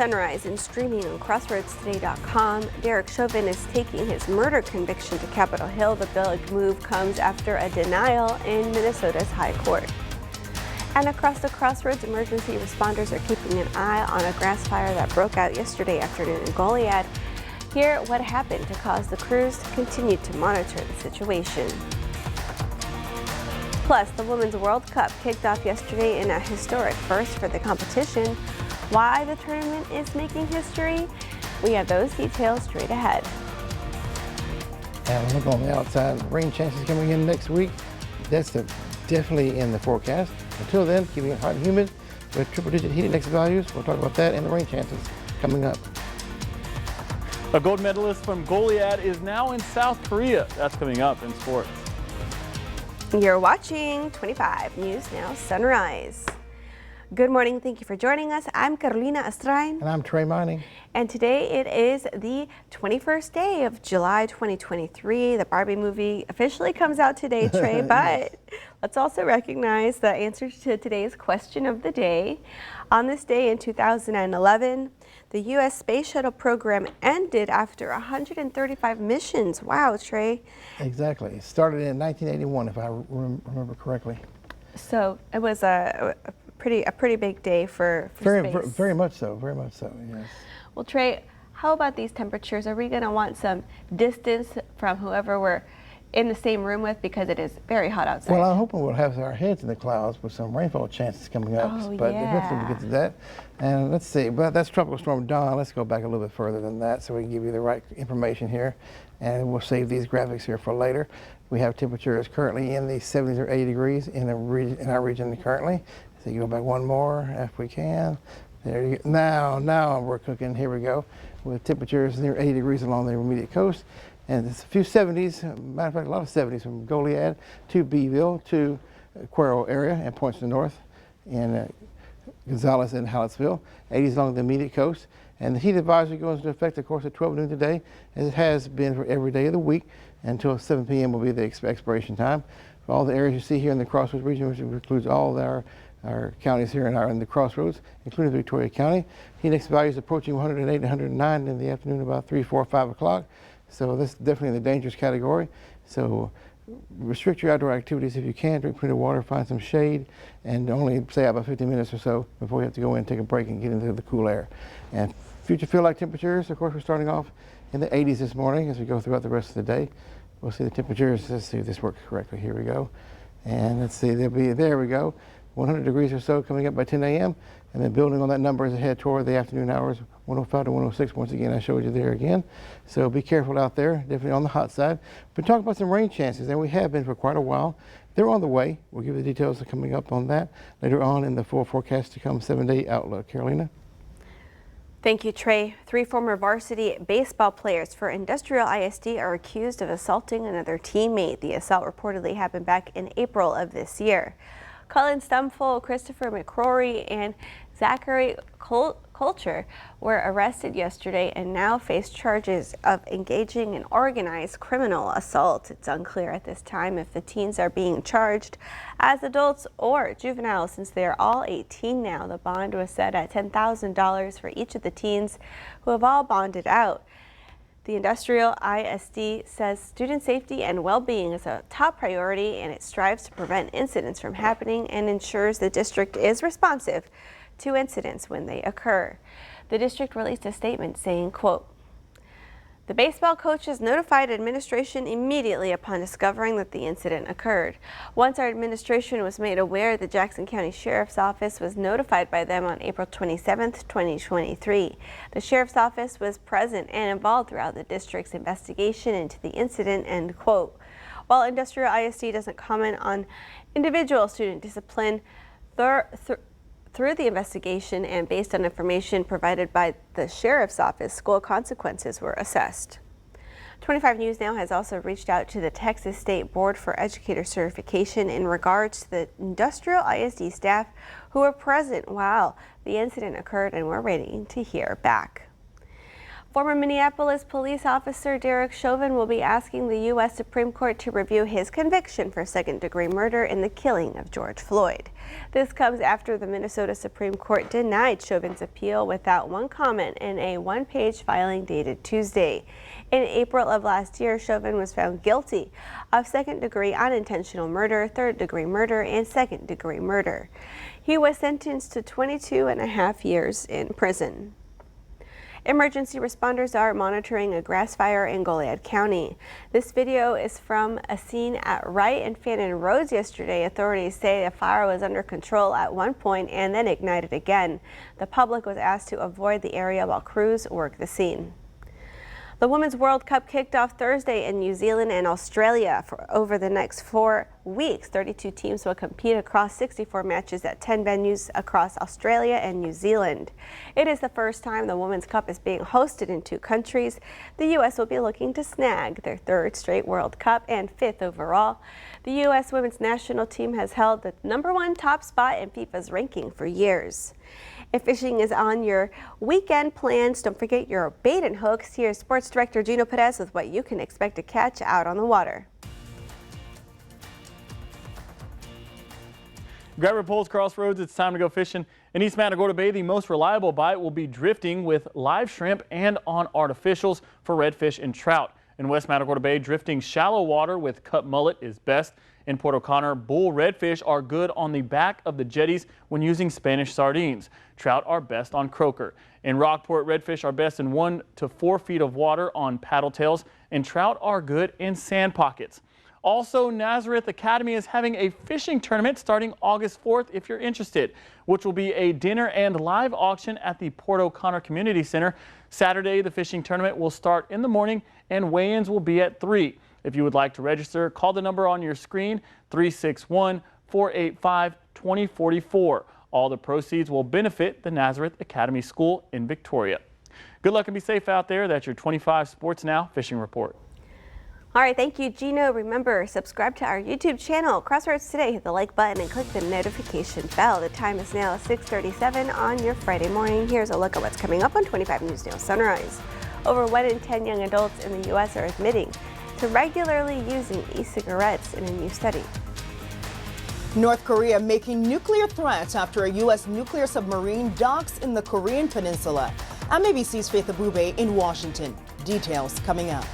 Sunrise and streaming on CrossRoadsToday.com. Derek Chauvin is taking his murder conviction to Capitol Hill. The big move comes after a denial in Minnesota's High Court. And across the Crossroads, emergency responders are keeping an eye on a grass fire that broke out yesterday afternoon in Goliad. Hear what happened to cause the crews to continue to monitor the situation. Plus, the Women's World Cup kicked off yesterday in a historic first for the competition. Why the tournament is making history? We have those details straight ahead. And look on the outside, rain chances coming in next week. That's definitely in the forecast. Until then, keeping it hot and humid with triple-digit heat index values. We'll talk about that and the rain chances coming up. A gold medalist from Goliad is now in South Korea. That's coming up in sports. You're watching 25 News Now Sunrise. Good morning. Thank you for joining us. I'm Carolina Estrain. And I'm Trey Mining. And today it is the 21st day of July 2023. The Barbie movie officially comes out today, Trey, but let's also recognize the answer to today's question of the day. On this day in 2011, the U.S. Space Shuttle program ended after 135 missions. Wow, Trey. Exactly. It started in 1981, if I remember correctly. So it was a pretty big day for space. Very much so, yes. Well, Trey, how about these temperatures? Are we going to want some distance from whoever we're in the same room with because it is very hot outside? Well, I'm hoping we'll have our heads in the clouds with some rainfall chances coming up. But eventually we'll get to that. And let's see, but that's Tropical Storm Dawn. Let's go back a little bit further than that so we can give you the right information here. And we'll save these graphics here for later. We have temperatures currently in the 70s or 80 degrees in our region currently. So you go back one more if we can. There you go. Now we're cooking. Here we go. With temperatures near 80 degrees along the immediate coast. And it's a few 70s, matter of fact, a lot of 70s from Goliad to Beeville to Cuero area and points to the north in Gonzales and Hallettsville. 80s along the immediate coast. And the heat advisory goes into effect, of course, at 12 noon today, as it has been for every day of the week until 7 p.m. will be the expiration time. For all the areas you see here in the Crossroads region, which includes all our counties here in the Crossroads, including Victoria County. Heat index values approaching 108 and 109 in the afternoon, about 3, 4, 5 o'clock. So this is definitely in the dangerous category. So restrict your outdoor activities if you can. Drink plenty of water, find some shade, and only stay out about 15 minutes or so before you have to go in, take a break, and get into the cool air. And future feel-like temperatures, of course, we're starting off in the 80s this morning as we go throughout the rest of the day. We'll see the temperatures. Let's see if this works correctly. Here we go. And let's see, there we go. 100 degrees or so coming up by 10 a.m. and then building on that number as we head toward the afternoon hours, 105 to 106. Once again, I showed you there again. So be careful out there, definitely on the hot side. We're talking about some rain chances, and we have been for quite a while. They're on the way. We'll give you the details coming up on that later on in the full forecast to come 7-day outlook. Carolina? Thank you, Trey. 3 former varsity baseball players for Industrial ISD are accused of assaulting another teammate. The assault reportedly happened back in April of this year. Cullen Stumful, Christopher McCrory, and Zachary Culture were arrested yesterday and now face charges of engaging in organized criminal assault. It's unclear at this time if the teens are being charged as adults or juveniles since they are all 18 now. The bond was set at $10,000 for each of the teens who have all bonded out. The Industrial ISD says student safety and well-being is a top priority, and it strives to prevent incidents from happening and ensures the district is responsive to incidents when they occur. The district released a statement saying, quote, "The baseball coaches notified administration immediately upon discovering that the incident occurred. Once our administration was made aware, the Jackson County Sheriff's Office was notified by them on April 27, 2023. The Sheriff's Office was present and involved throughout the district's investigation into the incident," end quote. While Industrial ISD doesn't comment on individual student discipline, through the investigation and based on information provided by the Sheriff's Office, school consequences were assessed. 25 News Now has also reached out to the Texas State Board for Educator Certification in regards to the Industrial ISD staff who were present while the incident occurred, and we're waiting to hear back. Former Minneapolis police officer Derek Chauvin will be asking the U.S. Supreme Court to review his conviction for second-degree murder in the killing of George Floyd. This comes after the Minnesota Supreme Court denied Chauvin's appeal without one comment in a one-page filing dated Tuesday. In April of last year, Chauvin was found guilty of second-degree unintentional murder, third-degree murder, and second-degree murder. He was sentenced to 22.5 years in prison. Emergency responders are monitoring a grass fire in Goliad County. This video is from a scene at Wright and Fannin Roads yesterday. Authorities say the fire was under control at one point and then ignited again. The public was asked to avoid the area while crews work the scene. The Women's World Cup kicked off Thursday in New Zealand and Australia. For over the next 4 weeks, 32 teams will compete across 64 matches at 10 venues across Australia and New Zealand. It is the first time the Women's Cup is being hosted in 2 countries. The U.S. will be looking to snag their 3rd straight World Cup and 5th overall. The U.S. women's national team has held the #1 top spot in FIFA's ranking for years. If fishing is on your weekend plans, don't forget your bait and hooks. Here's Sports Director Gino Perez with what you can expect to catch out on the water. Grab your poles, Crossroads. It's time to go fishing. In East Matagorda Bay, the most reliable bite will be drifting with live shrimp and on artificials for redfish and trout. In West Matagorda Bay, drifting shallow water with cut mullet is best. In Port O'Connor, bull redfish are good on the back of the jetties when using Spanish sardines. Trout are best on croaker. In Rockport, redfish are best in 1 to 4 feet of water on paddle tails, and trout are good in sand pockets. Also, Nazarith Academy is having a fishing tournament starting August 4th if you're interested, which will be a dinner and live auction at the Port O'Connor Community Center. Saturday, the fishing tournament will start in the morning and weigh-ins will be at 3. If you would like to register, call the number on your screen, 361-485-2044. All the proceeds will benefit the Nazarith Academy School in Victoria. Good luck and be safe out there. That's your 25 Sports Now fishing report. All right, thank you, Gino. Remember, subscribe to our YouTube channel, Crossroads Today. Hit the like button and click the notification bell. The time is now 6:37 on your Friday morning. Here's a look at what's coming up on 25 News Now Sunrise. Over 1 in 10 young adults in the U.S. are admitting to regularly using e-cigarettes in a new study. North Korea making nuclear threats after a U.S. nuclear submarine docks in the Korean peninsula. I'm ABC's Faith Abube in Washington. Details coming up.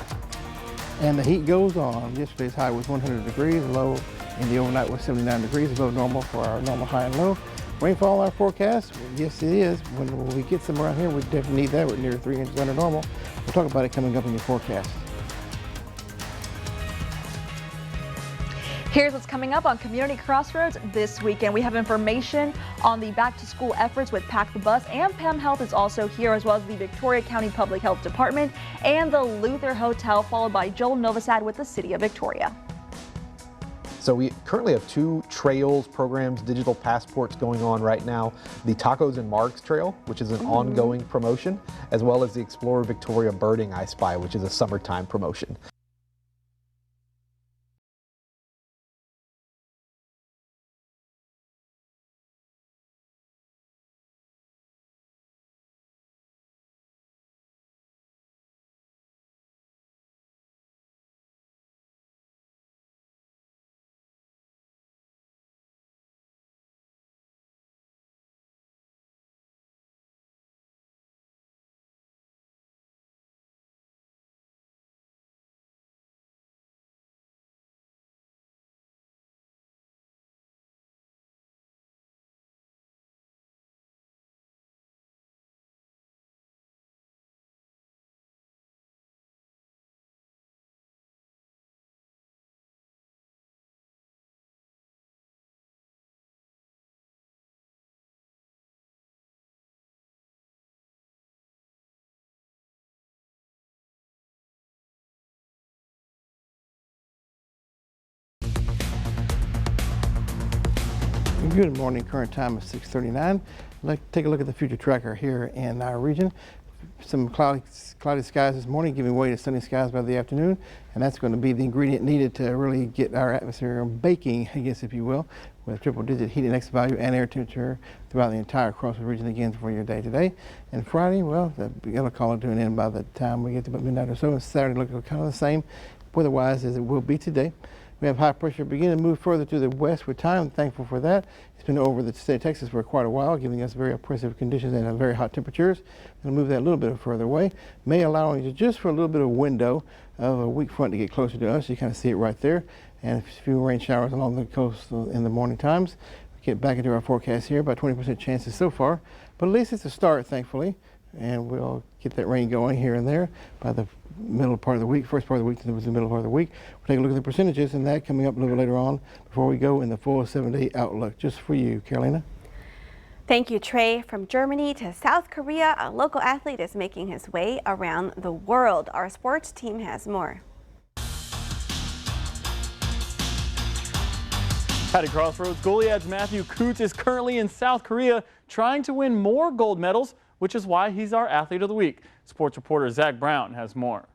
And the heat goes on. Yesterday's high was 100 degrees, low in the overnight was 79 degrees, above normal for our normal high and low. Rainfall in our forecast, yes it is. When we get some around here, we definitely need that. We're near 3 inches under normal. We'll talk about it coming up in your forecast. Here's what's coming up on Community Crossroads this weekend. We have information on the back-to-school efforts with Pack the Bus, and Pam Health is also here, as well as the Victoria County Public Health Department and the Luther Hotel, followed by Joel Novosad with the City of Victoria. So we currently have 2 trails programs, digital passports going on right now. The Tacos and Marks Trail, which is an ongoing promotion, as well as the Explorer Victoria Birding I Spy, which is a summertime promotion. Good morning. Current time is 6:39. Let's take a look at the future tracker here in our region. some cloudy skies this morning, giving way to sunny skies by the afternoon, and that's going to be the ingredient needed to really get our atmosphere baking, I guess, if you will, with triple-digit heat index value and air temperature throughout the entire Crossroads region again for your day today. And Friday, well, we're going to call it to an end by the time we get to about midnight or so. And Saturday looks kind of the same weather-wise as it will be today. We have high pressure beginning to move further to the west with time. I'm thankful for that. It's been over the state of Texas for quite a while, giving us very oppressive conditions and very hot temperatures. We'll move that a little bit further away, may allow just for a little bit of window of a weak front to get closer to us. You kind of see it right there. And a few rain showers along the coast in the morning times. We get back into our forecast here, about 20% chances so far. But at least it's a start, thankfully. And we'll get that rain going here and there by the middle part of the week, first part of the week to the middle part of the week. We'll take a look at the percentages and that coming up a little bit later on before we go in the full 7-day outlook. Just for you, Carolina. Thank you, Trey. From Germany to South Korea, a local athlete is making his way around the world. Our sports team has more. At Crossroads, Goliad's Matthew Coots is currently in South Korea trying to win more gold medals, which is why he's our Athlete of the Week. Sports reporter Zach Brown has more.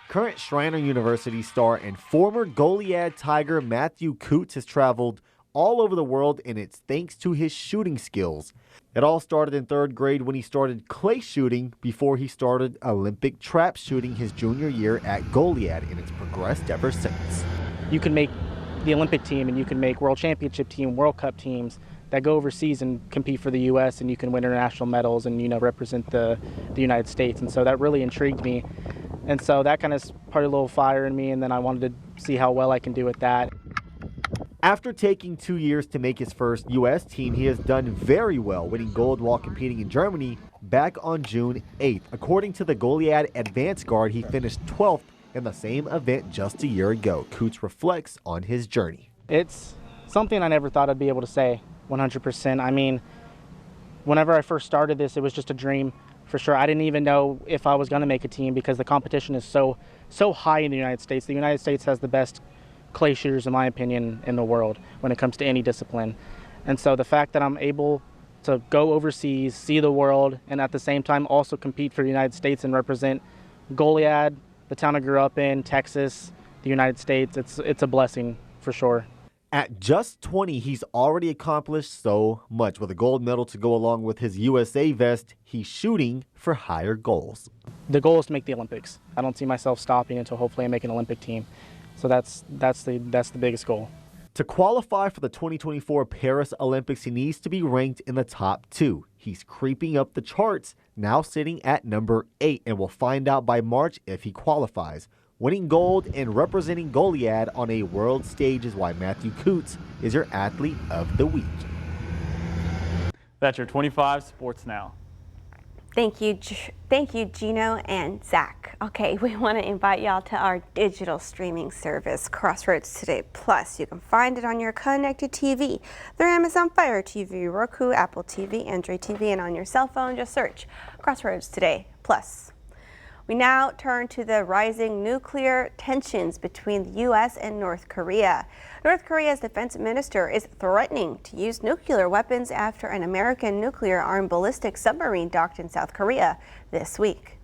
Current Shriner University star and former Goliad Tiger Matthew Coots has traveled all over the world, and it's thanks to his shooting skills. It all started in 3rd grade when he started clay shooting before he started Olympic trap shooting his junior year at Goliad, and it's progressed ever since. You can make the Olympic team and you can make World Championship team, World Cup teams that go overseas and compete for the U.S. and you can win international medals and, you know, represent the United States. And so that really intrigued me. And so that kind of started a little fire in me, and then I wanted to see how well I can do with that. After taking 2 years to make his first U.S. team, he has done very well, winning gold while competing in Germany back on June 8th. According to the Goliad Advanced Guard, he finished 12th in the same event just a year ago. Coots reflects on his journey. It's something I never thought I'd be able to say 100%. I mean, whenever I first started this, it was just a dream for sure. I didn't even know if I was going to make a team because the competition is so high in the United States. The United States has the best clay shooters, in my opinion, in the world when it comes to any discipline. And so the fact that I'm able to go overseas, see the world, and at the same time also compete for the United States and represent Goliad, the town I grew up in, Texas, the United States, it's a blessing for sure. At just 20, he's already accomplished so much. With a gold medal to go along with his USA vest, he's shooting for higher goals. The goal is to make the Olympics. I don't see myself stopping until hopefully I make an Olympic team. So that's the biggest goal. To qualify for the 2024 Paris Olympics, he needs to be ranked in the top 2. He's creeping up the charts, now sitting at number 8, and we'll find out by March if he qualifies. Winning gold and representing Goliad on a world stage is why Matthew Coots is your Athlete of the Week. That's your 25 Sports Now. Thank you, Gino and Zach. Okay, we want to invite y'all to our digital streaming service, Crossroads Today Plus. You can find it on your connected TV, through Amazon Fire TV, Roku, Apple TV, Android TV, and on your cell phone, just search Crossroads Today Plus. We now turn to the rising nuclear tensions between the U.S. and North Korea. North Korea's defense minister is threatening to use nuclear weapons after an American nuclear-armed ballistic submarine docked in South Korea this week.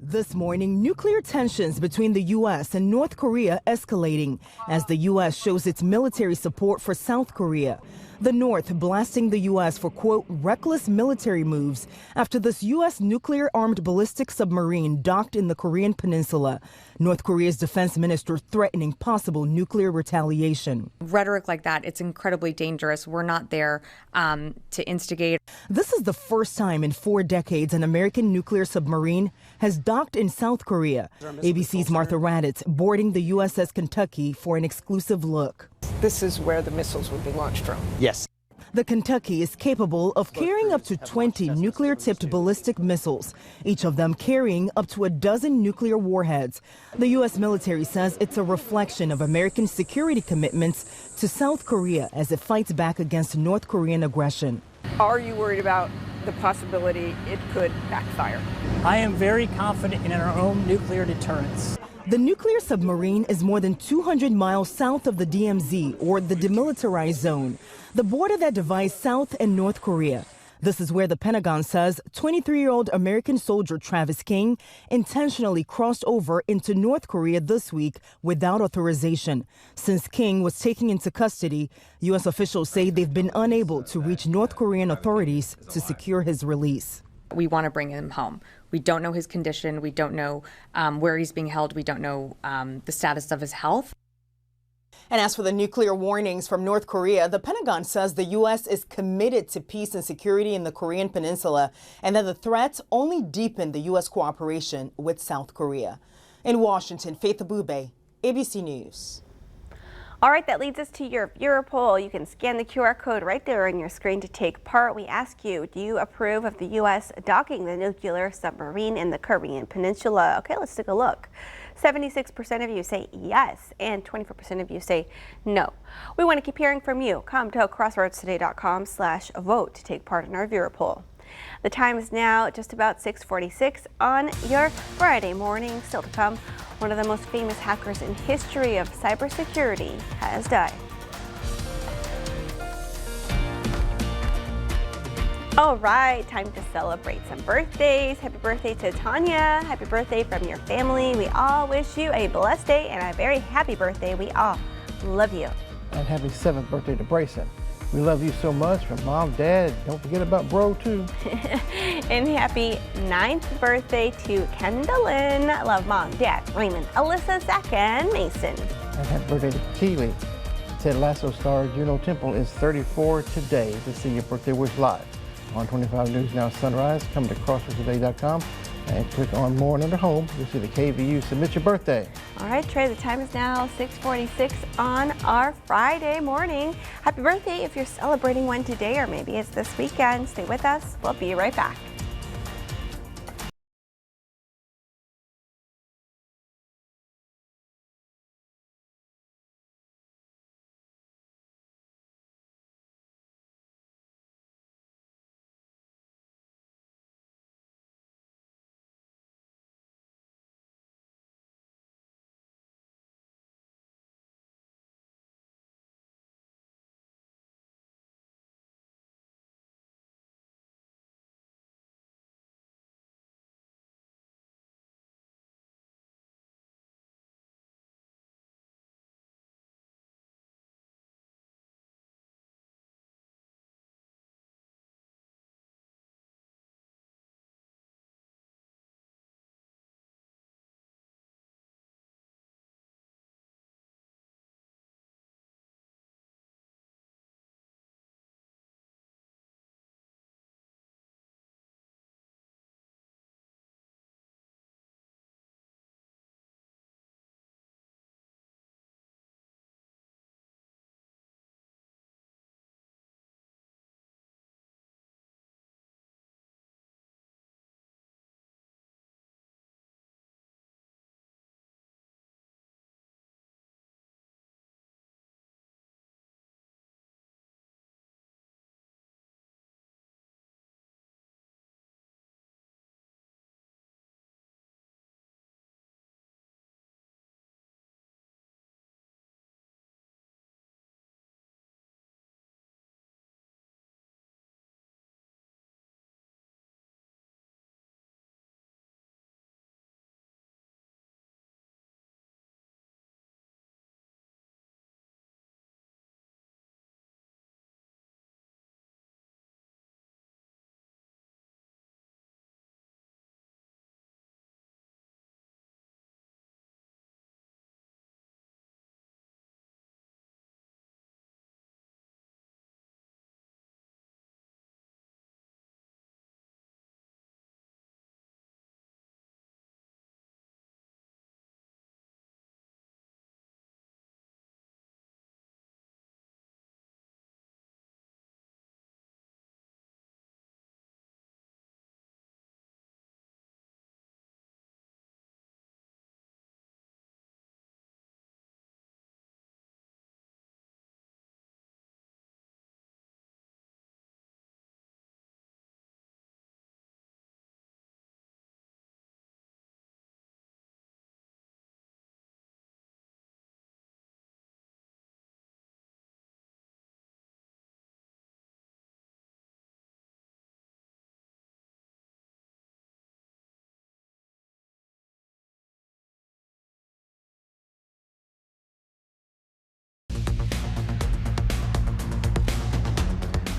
This morning, nuclear tensions between the U.S. and North Korea escalating as the U.S. shows its military support for South Korea. The North blasting the U.S. for, quote, reckless military moves after this U.S. nuclear-armed ballistic submarine docked in the Korean peninsula. North Korea's defense minister threatening possible nuclear retaliation. Rhetoric like that, it's incredibly dangerous. We're not there to instigate. This is the first time in 4 decades an American nuclear submarine has docked in South Korea. ABC's Martha Raditz boarding the USS Kentucky for an exclusive look. This is where the missiles would be launched from. Yes. The Kentucky is capable of carrying up to 20 nuclear-tipped ballistic missiles, each of them carrying up to a dozen nuclear warheads. The U.S. military says it's a reflection of American security commitments to South Korea as it fights back against North Korean aggression. Are you worried about the possibility it could backfire? I am very confident in our own nuclear deterrence. The nuclear submarine is more than 200 miles south of the DMZ, or the demilitarized zone, the border that divides South and North Korea. This is where the Pentagon says 23-year-old American soldier Travis King intentionally crossed over into North Korea this week without authorization. Since King was taken into custody, U.S. officials say they've been unable to reach North Korean authorities to secure his release. We want to bring him home. We don't know his condition. We don't know where he's being held. We don't know the status of his health. And as for the nuclear warnings from North Korea, the Pentagon says the U.S. is committed to peace and security in the Korean Peninsula and that the threats only deepen the U.S. cooperation with South Korea. In Washington, Faith Abube, ABC News. All right, that leads us to your viewer poll. You can scan the QR code right there on your screen to take part. We ask you, do you approve of the U.S. docking the nuclear submarine in the Korean Peninsula? Okay, let's take a look. 76% of you say yes, and 24% of you say no. We want to keep hearing from you. Come to crossroadstoday.com/vote to take part in our viewer poll. The time is now just about 6:46 on your Friday morning. Still to come, one of the most famous hackers in history of cybersecurity has died. All right, time to celebrate some birthdays. Happy birthday to Tanya. Happy birthday from your family. We all wish you a blessed day and a very happy birthday. We all love you. And happy 7th birthday to Brayson. We love you so much from Mom, Dad. Don't forget about Bro, too. And happy 9th birthday to Kendallin. Love Mom, Dad, Raymond, Alyssa, Zach, and Mason. And happy birthday to Keely. Ted Lasso star Juno Temple is 34 today. To see your birthday wish live on 25 News Now Sunrise, come to crossroadstoday.com and click on More and under Home. You'll see the KVU Submit Your Birthday. All right, Trey, the time is now 6:46 on our Friday morning. Happy birthday if you're celebrating one today, or maybe it's this weekend. Stay with us. We'll be right back.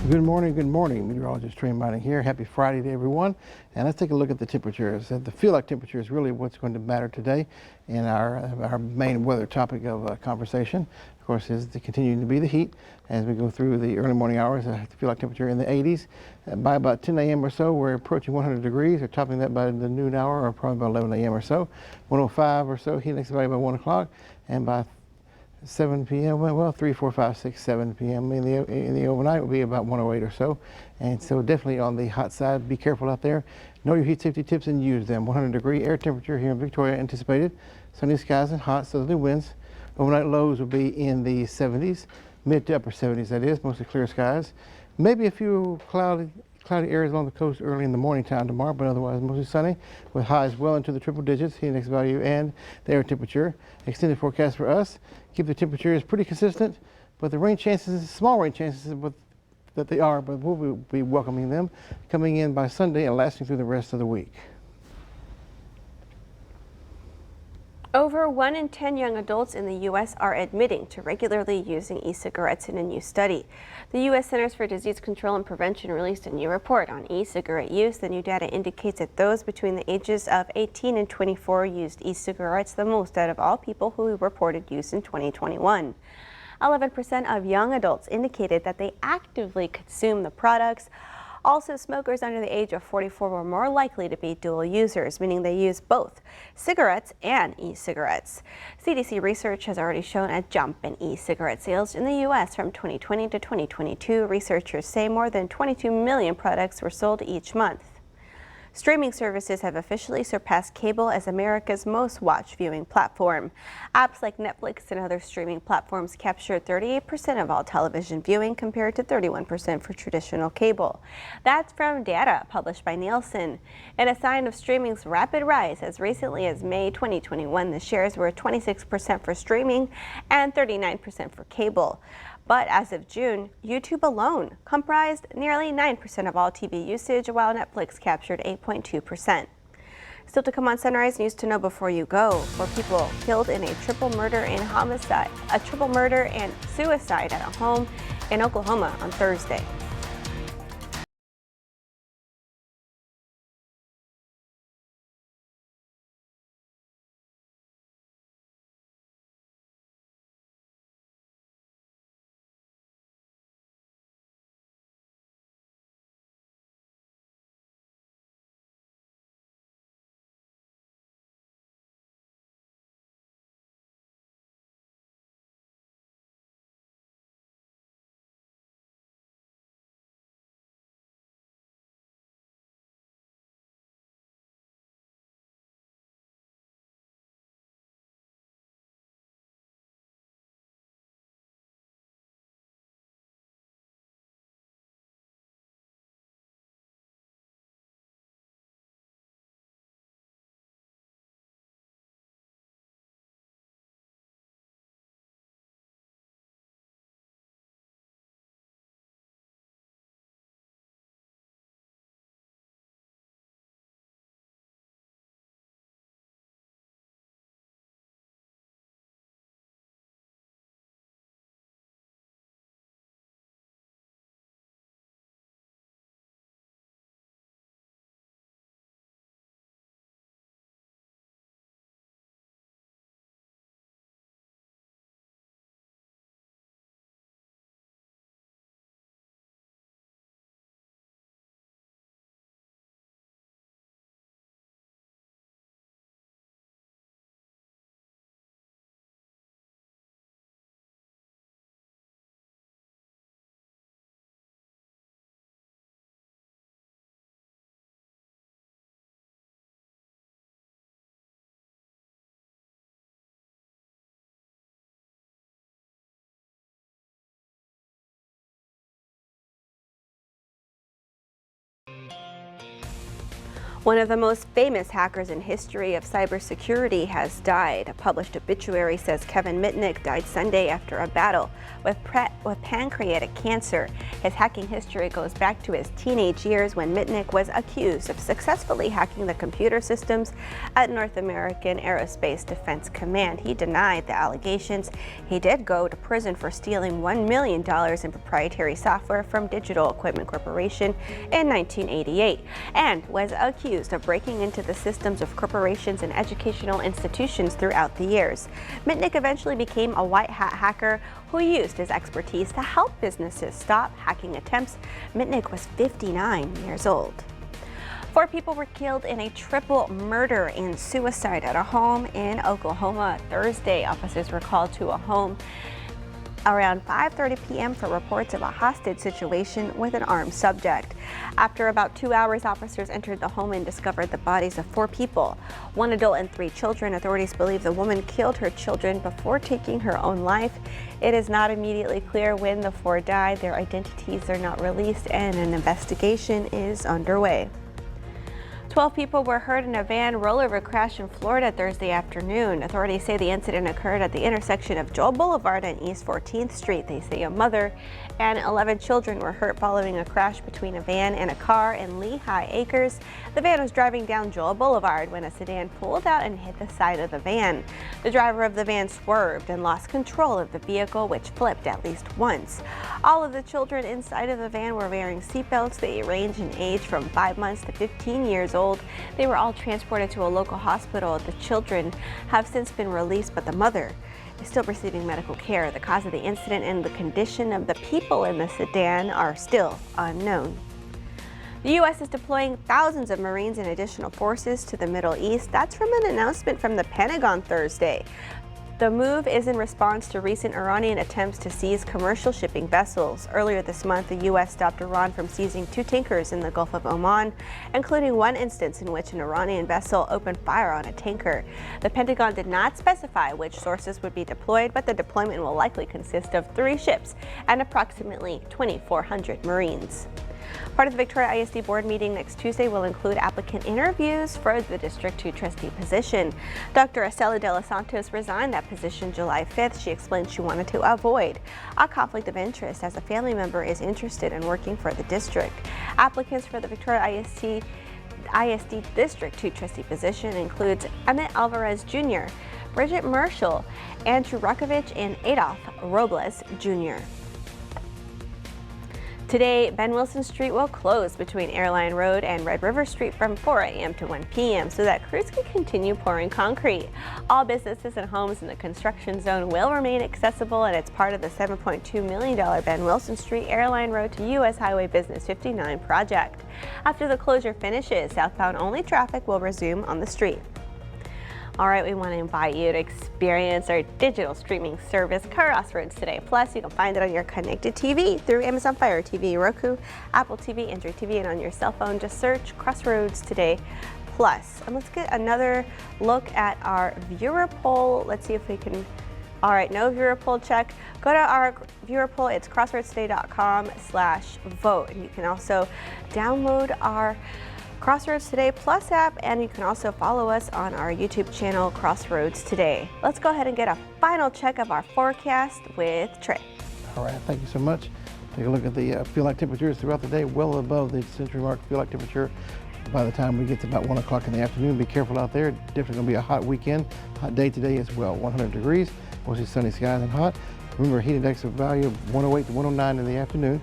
Good morning, meteorologist Trey Mining here. Happy Friday to everyone. And let's take a look at the temperatures. The feel-like temperature is really what's going to matter today in our main weather topic of conversation. Of course, is continuing to be the heat as we go through the early morning hours. The feel-like temperature in the 80s. By about 10 a.m. or so, we're approaching 100 degrees, or topping that by the noon hour, or probably by 11 a.m. or so. 105 or so, heat index value by 1 o'clock, and by 7 p.m. Well, 3, 4, 5, 6, 7 p.m. in the overnight will be about 108 or so. And so definitely on the hot side, be careful out there. Know your heat safety tips and use them. 100-degree air temperature here in Victoria anticipated. Sunny skies and hot southerly winds. Overnight lows will be in the 70s, mid to upper 70s that is, mostly clear skies. Maybe a few cloudy areas along the coast early in the morning time tomorrow, but otherwise mostly sunny with highs well into the triple digits, heat index value and the air temperature. Extended forecast for us. Keep the temperatures pretty consistent, but the rain chances, small rain chances that they are, but we'll be welcoming them coming in by Sunday and lasting through the rest of the week. Over 1 in 10 young adults in the U.S. are admitting to regularly using e-cigarettes in a new study. The U.S. Centers for Disease Control and Prevention released a new report on e-cigarette use. The new data indicates that those between the ages of 18 and 24 used e-cigarettes the most out of all people who reported use in 2021. 11% of young adults indicated that they actively consume the products. Also, smokers under the age of 44 were more likely to be dual users, meaning they use both cigarettes and e-cigarettes. CDC research has already shown a jump in e-cigarette sales in the U.S. from 2020 to 2022. Researchers say more than 22 million products were sold each month. Streaming services have officially surpassed cable as America's most watched viewing platform. Apps like Netflix and other streaming platforms captured 38% of all television viewing compared to 31% for traditional cable. That's from data published by Nielsen. And a sign of streaming's rapid rise, as recently as May 2021, the shares were 26% for streaming and 39% for cable. But as of June, YouTube alone comprised nearly 9% of all TV usage, while Netflix captured 8.2%. Still to come on Sunrise News to know before you go. 4 people killed in a triple murder and suicide at a home in Oklahoma on Thursday. One of the most famous hackers in history of cybersecurity has died. A published obituary says Kevin Mitnick died Sunday after a battle with pancreatic cancer. His hacking history goes back to his teenage years when Mitnick was accused of successfully hacking the computer systems at North American Aerospace Defense Command. He denied the allegations. He did go to prison for stealing $1 million in proprietary software from Digital Equipment Corporation in 1988 and was accused of breaking into the systems of corporations and educational institutions throughout the years. Mitnick eventually became a white hat hacker who used his expertise to help businesses stop hacking attempts. Mitnick was 59 years old. 4 people were killed in a triple murder and suicide at a home in Oklahoma Thursday. Officers were called to a home around 5:30 p.m. for reports of a hostage situation with an armed subject. After about 2 hours, officers entered the home and discovered the bodies of 4 people, 1 adult and 3 children. Authorities believe the woman killed her children before taking her own life. It is not immediately clear when the 4 died. Their identities are not released and an investigation is underway. 12 people were hurt in a van rollover crash in Florida Thursday afternoon. Authorities say the incident occurred at the intersection of Joel Boulevard and East 14th Street. They say a mother and 11 children were hurt following a crash between a van and a car in Lehigh Acres. The van was driving down Joel Boulevard when a sedan pulled out and hit the side of the van. The driver of the van swerved and lost control of the vehicle, which flipped at least once. All of the children inside of the van were wearing seatbelts. They range in age from 5 months to 15 years old. They were all transported to a local hospital. The children have since been released, but the mother is still receiving medical care. The cause of the incident and the condition of the people in the sedan are still unknown. The U.S. is deploying thousands of Marines and additional forces to the Middle East. That's from an announcement from the Pentagon Thursday. The move is in response to recent Iranian attempts to seize commercial shipping vessels. Earlier this month, the U.S. stopped Iran from seizing 2 tankers in the Gulf of Oman, including one instance in which an Iranian vessel opened fire on a tanker. The Pentagon did not specify which sources would be deployed, but the deployment will likely consist of 3 ships and approximately 2,400 Marines. Part of the Victoria ISD board meeting next Tuesday will include applicant interviews for the District 2 trustee position. Dr. Estela de los Santos resigned that position July 5th. She explained she wanted to avoid a conflict of interest as a family member is interested in working for the district. Applicants for the Victoria ISD District 2 trustee position includes Emmett Alvarez Jr., Bridget Marshall, Andrew Rukovich, and Adolph Robles Jr. Today, Ben Wilson Street will close between Airline Road and Red River Street from 4 a.m. to 1 p.m. so that crews can continue pouring concrete. All businesses and homes in the construction zone will remain accessible, and it's part of the $7.2 million Ben Wilson Street Airline Road to U.S. Highway Business 59 project. After the closure finishes, southbound only traffic will resume on the street. All right, we want to invite you to experience our digital streaming service, Crossroads Today. Plus, you can find it on your connected TV through Amazon Fire TV, Roku, Apple TV, Android TV, and on your cell phone. Just search Crossroads Today Plus. And let's get another look at our viewer poll. Let's see if we can. All right, no viewer poll check. Go to our viewer poll. It's crossroadstoday.com/vote. And you can also download our Crossroads Today Plus app, and you can also follow us on our YouTube channel, Crossroads Today. Let's go ahead and get a final check of our forecast with Trey. All right, thank you so much. Take a look at the feel-like temperatures throughout the day, well above the century mark feel-like temperature. By the time we get to about 1 o'clock in the afternoon, be careful out there. Definitely going to be a hot weekend, hot day today as well. 100 degrees, mostly sunny skies and hot. Remember, heat index of value of 108 to 109 in the afternoon.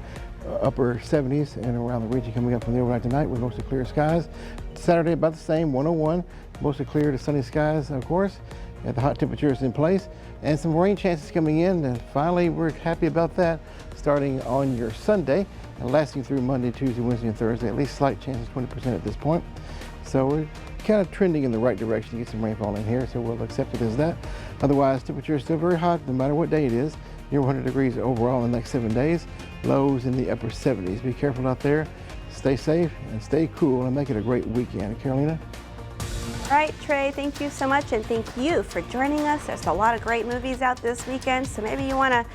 Upper 70s and around the region coming up from the overnight tonight with mostly clear skies. Saturday about the same, 101, mostly clear to sunny skies, of course. The hot temperatures in place and some rain chances coming in, and finally we're happy about that, starting on your Sunday and lasting through Monday, Tuesday, Wednesday, and Thursday. At least slight chances, 20% at this point. So we're kind of trending in the right direction to get some rainfall in here, so we'll accept it as that. Otherwise, temperature is still very hot no matter what day it is. Near 100 degrees overall in the next 7 days. Lows in the upper 70s. Be careful out there. Stay safe and stay cool and make it a great weekend. Carolina? All right, Trey, thank you so much, and thank you for joining us. There's a lot of great movies out this weekend, so maybe you want to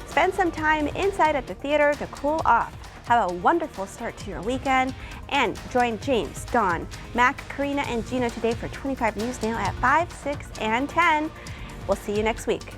spend some time inside at the theater to cool off. Have a wonderful start to your weekend. And join James, Dawn, Mac, Karina, and Gina today for 25 News Now at 5, 6, and 10. We'll see you next week.